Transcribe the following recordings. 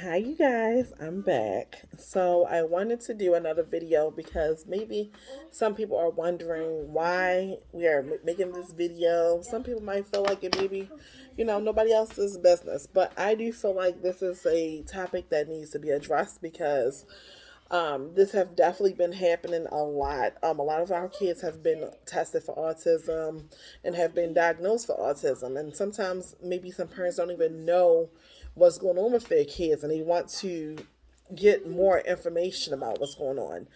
Hi, you guys. I'm back. So, I wanted to do another video because maybe some people are wondering why we are making this video. Some people might feel like it maybe, nobody else's business. But I do feel like this is a topic that needs to be addressed because this have definitely been happening a lot. A lot of our kids have been tested for autism and have been diagnosed for autism. And sometimes maybe some parents don't even know what's going on with their kids and they want to get more information about what's going on.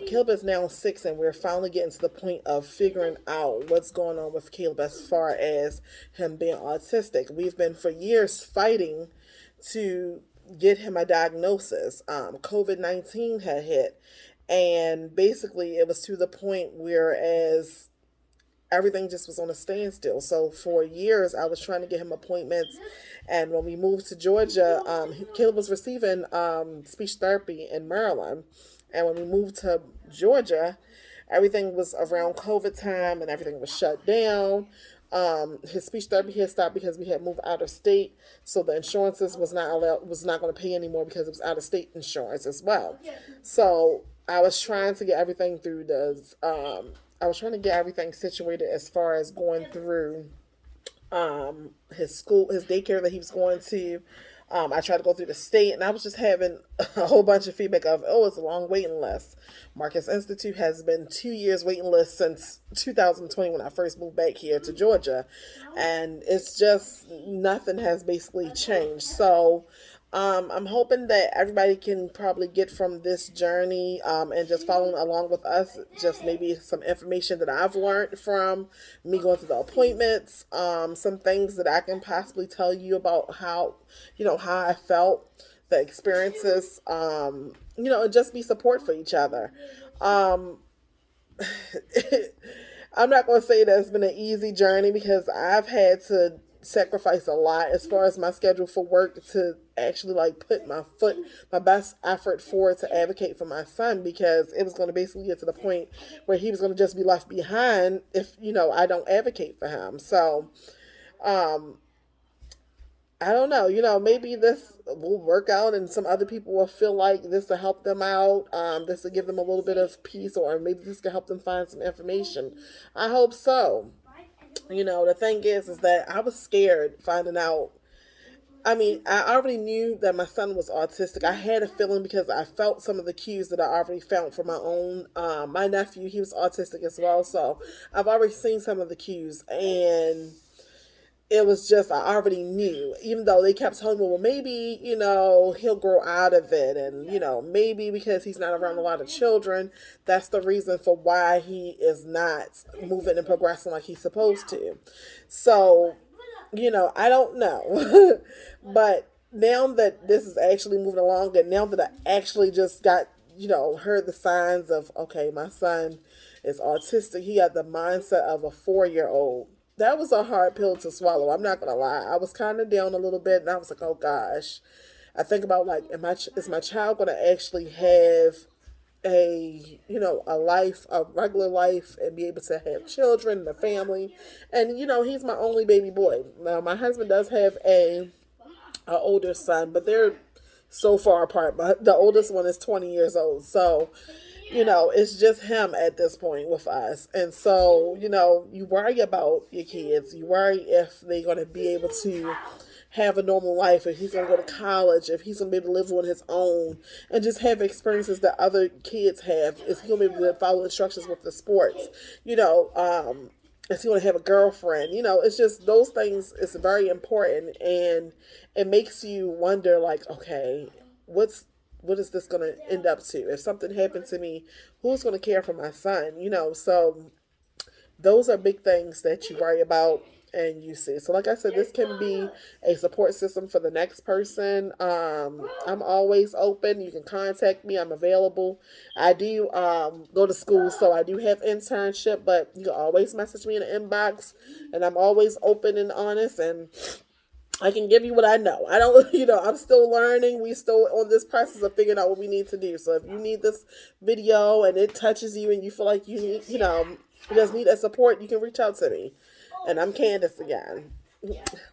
Caleb is now 6, and we're finally getting to the point of figuring out what's going on with Caleb as far as him being autistic. We've been for years fighting to get him a diagnosis. COVID-19 had hit, and basically it was to the point whereas everything just was on a standstill. So for years, I was trying to get him appointments. And when we moved to Georgia, Caleb was receiving speech therapy in Maryland. And when we moved to Georgia, everything was around COVID time and everything was shut down. His speech therapy had stopped because we had moved out of state, so the insurances was not going to pay anymore because it was out of state insurance as well. So I was trying to get everything through the I was trying to get everything situated as far as going through his school, his daycare that he was going to. I tried to go through the state, and I was just having a whole bunch of feedback of, oh, it's a long waiting list. Marcus Institute has been 2 years waiting list since 2020 when I first moved back here to Georgia, and it's just nothing has basically changed. So I'm hoping that everybody can probably get from this journey and just following along with us, just maybe some information that I've learned from me going to the appointments, some things that I can possibly tell you about how I felt, the experiences, and just be support for each other. Um, I'm not going to say that it's been an easy journey because I've had to sacrifice a lot as far as my schedule for work to actually like put my best effort forward to advocate for my son, because it was going to basically get to the point where he was going to just be left behind if I don't advocate for him. So um I don't know. Maybe this will work out, and some other people will feel like this will help them out. This will give them a little bit of peace, or maybe this can help them find some information. I hope so. The thing is that I was scared finding out. I mean, I already knew that my son was autistic. I had a feeling because I felt some of the cues that I already felt for my own. My nephew, he was autistic as well, so I've already seen some of the cues, and it was just I already knew, even though they kept telling me, well, maybe he'll grow out of it, and maybe because he's not around a lot of children, that's the reason for why he is not moving and progressing like he's supposed to. So I don't know, but now that this is actually moving along, and now that I actually just got heard the signs of, okay, my son is autistic. He had the mindset of a 4-year old. That was a hard pill to swallow. I'm not gonna lie. I was kind of down a little bit, and I was like, "Oh gosh." I think about like, is my child gonna actually have a life, a regular life, and be able to have children and a family? And he's my only baby boy. Now my husband does have a older son, but they're so far apart. But the oldest one is 20 years old, so it's just him at this point with us. And so, you worry about your kids. You worry if they're going to be able to have a normal life, if he's going to go to college, if he's going to be able to live on his own and just have experiences that other kids have. Is he going to be able to follow instructions with the sports? Is he going to have a girlfriend? It's just those things is very important, and it makes you wonder, like, okay, what is this going to end up to? If something happened to me, who's going to care for my son? So those are big things that you worry about and you see. So like I said, this can be a support system for the next person. I'm always open. You can contact me. I'm available. I do go to school, so I do have internship, but you can always message me in the inbox, and I'm always open and honest, and I can give you what I know. I don't, I'm still learning. We still on this process of figuring out what we need to do. So if you need this video and it touches you and you feel like you need, you just need that support, you can reach out to me. And I'm Candace again.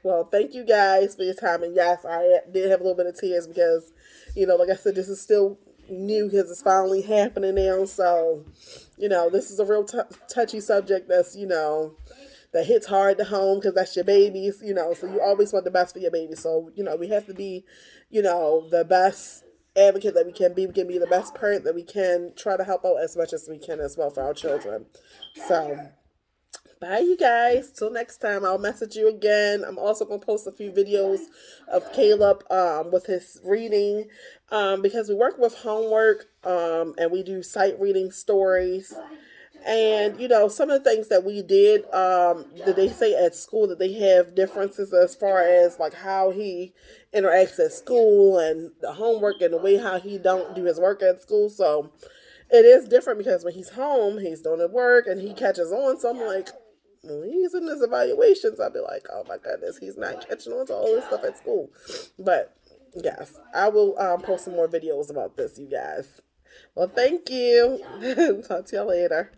Well, thank you guys for your time. And yes, I did have a little bit of tears because, like I said, this is still new because it's finally happening now. So, this is a real touchy subject that hits hard to home because that's your babies, so you always want the best for your baby. So, we have to be, the best advocate that we can be. We can be the best parent that we can, try to help out as much as we can as well for our children. So, bye, you guys. Till next time, I'll message you again. I'm also going to post a few videos of Caleb with his reading because we work with homework and we do sight reading stories. And some of the things that we did they say at school that they have differences as far as like how he interacts at school and the homework and the way how he don't do his work at school. So it is different because when he's home, he's doing his work and he catches on. So I'm like, when he's in his evaluations, I'll be like, oh my goodness, he's not catching on to all this stuff at school. But yes, I will post some more videos about this, you guys. Well, thank you. Talk to y'all later.